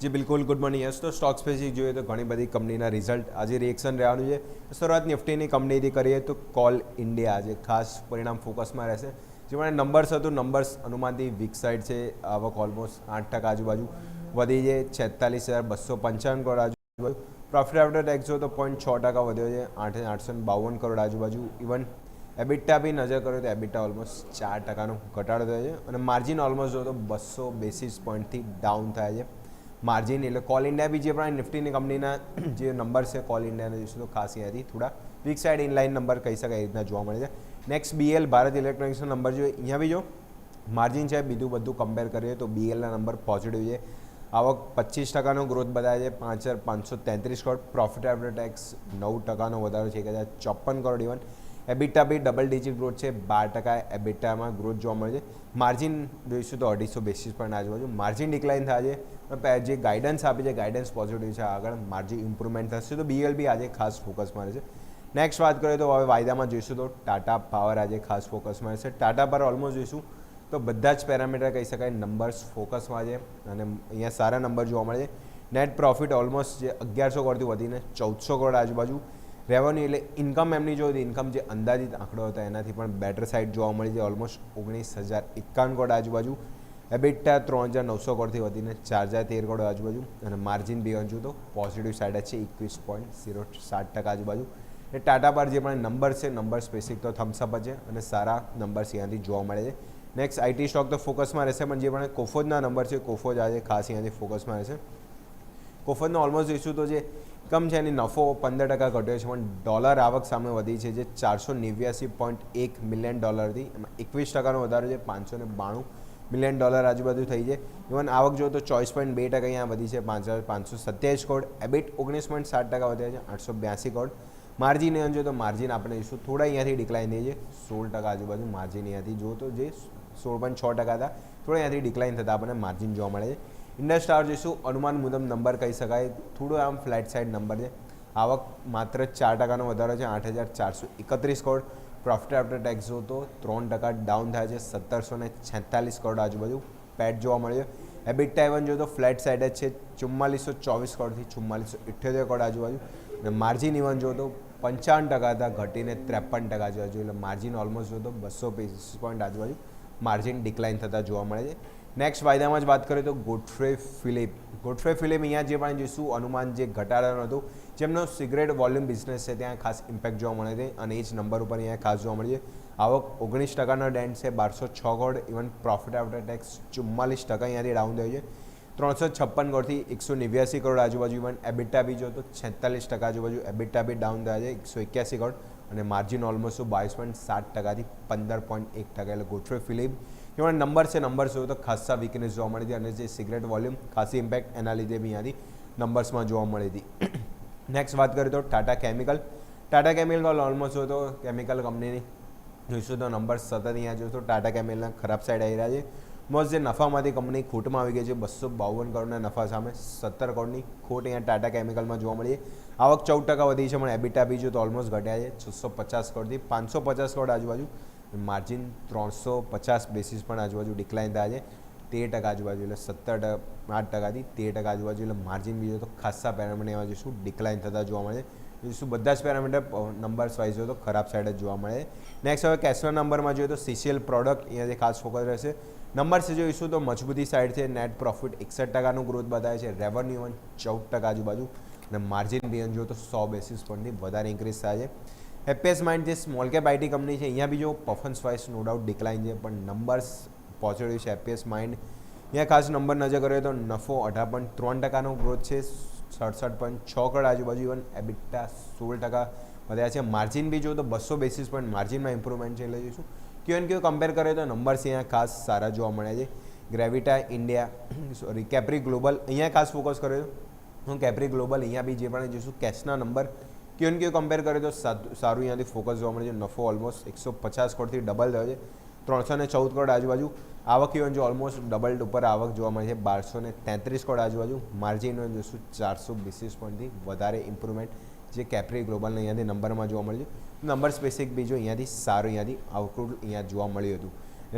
જી બિલકુલ good morning. Yes, તો stock specific જોઈએ તો ઘણી બધી કંપનીના રિઝલ્ટ આજે રિએક્શન રહેવાનું છે. શરૂઆત નિફ્ટીની કંપનીથી કરીએ તો કોલ ઇન્ડિયા આજે ખાસ પરિણામ ફોકસમાં રહેશે. જેમાં નંબર્સ હતું, નંબર્સ અનુમાનથી વીક સાઇડ છે. આવક ઓલમોસ્ટ 8% આજુબાજુ વધી છે, 46,255 કરોડ આજુબાજુ. પ્રોફિટ આફ્ટર ટેક્સ જો તો 0.6% વધ્યો છે, 8,852 કરોડ આજુબાજુ. ઇવન એબિટા બી નજર કરો તો એબિટા ઓલમોસ્ટ 4%નો ઘટાડો થયો છે અને માર્જિન ઓલમોસ્ટ જો તો 200 બેસિસ પોઈન્ટથી ડાઉન થાય છે. માર્જિન એટલે કોલ ઇન્ડિયા બી જે પણ નિફ્ટીની કંપનીના જે નંબર છે કોલ ઇન્ડિયાના જોઈશું તો ખાસ અહીંયાથી થોડા વીક સાઇડ ઇનલાઇન નંબર કહી શકાય એ રીતના જોવા મળે છે. નેક્સ્ટ BL ભારત ઇલેક્ટ્રોનિક્સનો નંબર જોઈએ, અહીંયા બી જો માર્જિન છે બીજું બધું કમ્પેર કરીએ તો BLના નંબર પોઝિટિવ છે. આવક 25%નો ગ્રોથ બતાવે છે, 5,533 કરોડ. પ્રોફિટ આફ્ટર ટેક્સ 9%નો વધારો છે, 1,054 કરોડ. ઇવન એબિટા બી ડબલ ડિજિટ ગ્રોથ છે, 12% એબિટામાં ગ્રોથ જોવા મળે છે. માર્જિન જોઈશું તો 250 બેસિસ પોઈન્ટ આજુબાજુ માર્જિન ડિક્લાઇન થાય છે. જે ગાઈડન્સ આપી છે ગાઈડન્સ પોઝિટિવ છે, આગળ માર્જિન ઇમ્પ્રુવમેન્ટ થશે તો BL બી આજે ખાસ ફોકસમાં રહેશે. નેક્સ્ટ વાત કરીએ તો હવે વાયદામાં જોઈશું તો ટાટા પાવર આજે ખાસ ફોકસમાં રહેશે. ટાટા પર ઓલમોસ્ટ જોઈશું તો બધા જ પેરામીટર કહી શકાય નંબર્સ ફોકસમાં છે અને અહીંયા સારા નંબર જોવા મળે છે. નેટ પ્રોફિટ ઓલમોસ્ટ જે 1100 કરોડથી વધીને 1400 કરોડ આજુબાજુ. રેવન્યુ એટલે ઇન્કમ એમની જો ઇન્કમ જે અંદાજિત આંકડો હતો એનાથી પણ બેટર સાઇડ જોવા મળી છે, ઓલમોસ્ટ 19,051 કરોડ આજુબાજુ. એબિટા 3,900 કરોડથી વધીને 4,013 કરોડ આજુબાજુ અને માર્જિન બી જો તો પોઝિટિવ સાઇડ જ છે, 21.07% આજુબાજુ. એ ટાટા પર જે પણ નંબર છે નંબર સ્પેસિફિક તો થમ્સઅપ છે અને સારા નંબર્સ અહીંયાથી જોવા મળે છે. નેક્સ્ટ આઈટી સ્ટોક તો ફોકસમાં રહેશે, પણ જે પણ કોફોજના નંબર છે કોફોજ આજે ખાસ અહીંયાથી ફોકસમાં રહેશે. કોફોજનો ઓલમોસ્ટ જોઈશું તો જે ઇન્કમ છે એની નફો 15% ઘટ્યો છે, પણ ડોલર આવક સામે વધી છે જે $489.1 મિલિયન થી એમાં 21%નો વધારો છે, $592 મિલિયન આજુબાજુ થઈ છે. ઇવન આવક જો તો 24.2% અહીંયા વધી છે, 5,527 કરોડ. એબિટ 19.7% વધ્યા છે, 882 કરોડ. માર્જિન અહીંયા જો તો માર્જિન આપણે જોઈશું થોડા અહીંયાથી ડિક્લાઇન થઈ છે, 16% આજુબાજુ માર્જિન અહીંયાથી જો તો જે 16.6% હતા થોડા અહીંયાથી ડિક્લાઇન થતા આપણને માર્જિન જોવા મળે છે. ઇન્ડસ ટાવર જોઈશું અનુમાન મુજબ નંબર કહી શકાય, થોડું આમ ફ્લેટ સાઇડ નંબર છે. આવક માત્ર 4%નો વધારો છે, 8,431 કરોડ. પ્રોફિટ આફ્ટર ટેક્સ જો તો 3% ડાઉન થાય છે, 1,746 કરોડ આજુબાજુ. પેટ જોવા મળ્યો. એબિટા ઇવન જો તો ફ્લેટ સાઇડ જ છે, 4,424 કરોડથી 4,478 કરોડ આજુબાજુ. અને માર્જિન ઇવન જો તો 55% હતા ઘટીને 53% આજુબાજુ, એટલે માર્જિન ઓલમોસ્ટ જો તો 200 બેસિસ પોઈન્ટ આજુબાજુ માર્જિન ડિક્લાઇન થતા જોવા મળે છે. નેક્સ્ટ વાયદામાં જ વાત કરીએ તો ગોડફ્રે ફિલિપ અહીંયા જે પણ જોઈશું અનુમાન જે ઘટાડાનું હતું, જેમનો સિગરેટ વોલ્યુમ બિઝનેસ છે ત્યાં ખાસ ઇમ્પેક્ટ જોવા મળે છે અને એ જ નંબર ઉપર અહીંયા ખાસ જોવા મળે છે. આવક 19%નો ડેન્ટ છે, 1206 crore. Even profit after tax 44% અહીંયાથી ડાઉન થયું છે, 356 કરોડથી 189 કરોડ આજુબાજુ. ઇવન એબિટા બી જો તો 46% આજુબાજુ એબિટા બી ડાઉન થયા છે, 181 કરોડ અને માર્જિન ઓલમોસ્ટ 22.7%થી 15.1%. એટલે ગોડફ્રે ફિલિપ જેમાં નંબર છે નંબર્સ જોયું તો ખાસા વીકનેસ જોવા મળી હતી અને જે સિગરેટ વોલ્યુમ ખાસી ઇમ્પેક્ટ એના લીધે બી અહીંયાથી નંબર્સમાં જોવા મળી હતી. નેક્સ્ટ વાત કરીએ તો ટાટા કેમિકલ ઓલમોસ્ટ જો તો કેમિકલ કંપનીની જોઈશું તો નંબર સતત અહીંયા જોઈશું તો ટાટા કેમિકલના ખરાબ સાઈડ આવી રહ્યા છે. મોસ્ટ જે નફામાંથી કંપની ખોટમાં આવી ગઈ છે, 252 કરોડના નફા સામે 17 કરોડની ખોટ અહીંયા ટાટા કેમિકલમાં જોવા મળી છે. આવક 14% વધી છે, પણ એબિટા બી જો તો ઓલમોસ્ટ ઘટ્યા છે, 650 કરોડથી 550 કરોડ આજુબાજુ. માર્જિન 350 બેસિસ પણ આજુબાજુ ડિક્લાઇન થાય છે, 13% આજુબાજુ, એટલે 8%થી 13% આજુબાજુ. એટલે માર્જિન બીજો તો ખાસા પેરામીટર એમાં જોઈશું ડિક્લાઇન થતા જોવા મળે છે. જોઈશું બધા જ પેરામીટર નંબર્સ વાઇઝ જોઈએ તો ખરાબ સાઈડ જ જોવા મળે. નેક્સ્ટ હવે કેશના નંબરમાં જોઈએ તો CCL પ્રોડક્ટ અહીંયાથી ખાસ ફોકસ રહેશે. નંબર્સ જોઈશું તો મજબૂતી સાઈડ છે, નેટ પ્રોફિટ 61%નું ગ્રોથ બતાવે છે, રેવન્યુ 14% આજુબાજુ અને માર્જિન બી જો તો 100 બેસિસ પોઈન્ટથી વધારે ઇન્ક્રીઝ થાય છે. હેપીએસ માઇન્ડ જે સ્મોલ કેપ આઈટી કંપની છે અહીંયા બી જો performance wise no doubt decline છે, પણ નંબર્સ પોઝિટિવ છે. હેપીએસ માઇન્ડ અહીંયા ખાસ નંબર નજર કરીએ તો નફો 18.3%નો ગ્રોથ છે, 67.6 કરોડ આજુબાજુ. ઇવન એબિટા 16% વધ્યા છે. માર્જિન બી જો તો 200 બેસિસ પોઈન્ટ માર્જિનમાં ઇમ્પ્રુવમેન્ટ છે. એટલે જોઈશું ક્યુ કમ્પેર કરીએ તો નંબર્સ અહીંયા ખાસ સારા જોવા મળે છે. ગ્રેવિટા ઇન્ડિયા કેપ્રી ગ્લોબલ અહીંયા ખાસ ફોકસ કર્યો તો કેપ્રી ગ્લોબલ અહીંયા બી જે પણ જોઈશું કેશના નંબર ક્યુ કમ્પેર કરીએ તો સારું અહીંયાથી ફોકસ જોવા મળે છે. નફો ઓલમોસ્ટ 150 કરોડથી ડબલ થયો છે, 314 કરોડ આજુબાજુ. આવક ઇવન જો ઓલમોસ્ટ ડબલ ઉપર આવક જોવા મળે છે, 1233 કરોડ આજુબાજુ. માર્જિન જોઈશું 400 બેસિસ પોઈન્ટથી વધારે ઇમ્પ્રુવમેન્ટ જે કેપ્રી ગ્લોબલને અહીંયાથી નંબરમાં જોવા મળ્યું છે. નંબર સ્પેસિફિક બીજો અહીંયાથી સારું અહીંયાથી આઉટપુટ અહીંયા જોવા મળ્યું હતું.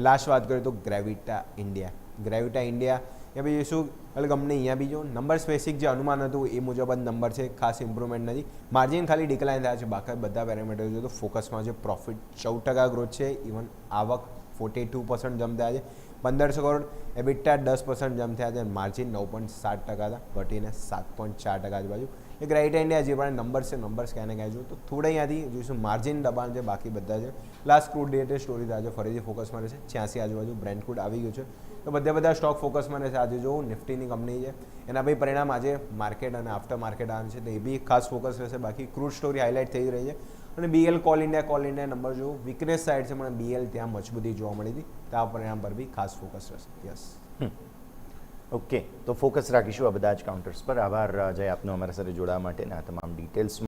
લાસ્ટ વાત કરીએ તો ગ્રેવિટા ઇન્ડિયા એ બી શું એટલે કંપની અહીંયા બી જો નંબર સ્પેસિફિક જે અનુમાન હતું એ મુજબ જ નંબર છે, ખાસ ઇમ્પ્રુવમેન્ટ નથી. માર્જિન ખાલી ડિક્લાઇન થયા છે, બાકી બધા પેરામીટર જો તો ફોકસમાં છે. પ્રોફિટ 14% ગ્રોથ છે, ઇવન આવક 42% જમ્પ થયા છે, 1500 કરોડ, એબિટા 10% જમ્પ થયા છે, માર્જિન 9.7% હતા, ઘટીને 7.4% આજુબાજુ. એક રાઇટ ઇન્ડિયા જે પણ નંબર્સ છે, નંબર્સ ક્યાં ને ક્યાં જો તો થોડા અહીંયાથી જોઈશું માર્જિન દબાણ છે, બાકી બધા છે. લાસ્ટ ક્રૂડ ડેટે સ્ટોરી આજે ફરીથી ફોકસમાં રહેશે, 86 આજુબાજુ બ્રેન્ટ ક્રૂડ આવી ગયું છે, તો બધા સ્ટોક ફોકસમાં રહેશે. આજે જો નિફ્ટીની કંપની છે એના બી પરિણામ આજે માર્કેટ અને આફ્ટર માર્કેટ આવે છે, તો એ બી ખાસ ફોકસ રહેશે. બાકી ક્રૂડ સ્ટોરી હાઇલાઇટ થઈ રહી છે. અને બીએલ કોલ ઇન્ડિયા નંબર જો વીકનેસ સાઇડ છે, પણ બીએલ ત્યાં મજબૂતી જોવા મળી હતી, તો આ પરિણામ પર બી ખાસ ફોકસ રહેશે. યસ, ઓકે, તો ફોકસ રાખીશું આ બધા જ કાઉન્ટર્સ પર. આભાર જય આપનો અમારા સાથે જોડાવા માટે અને આ તમામ ડિટેલ્સ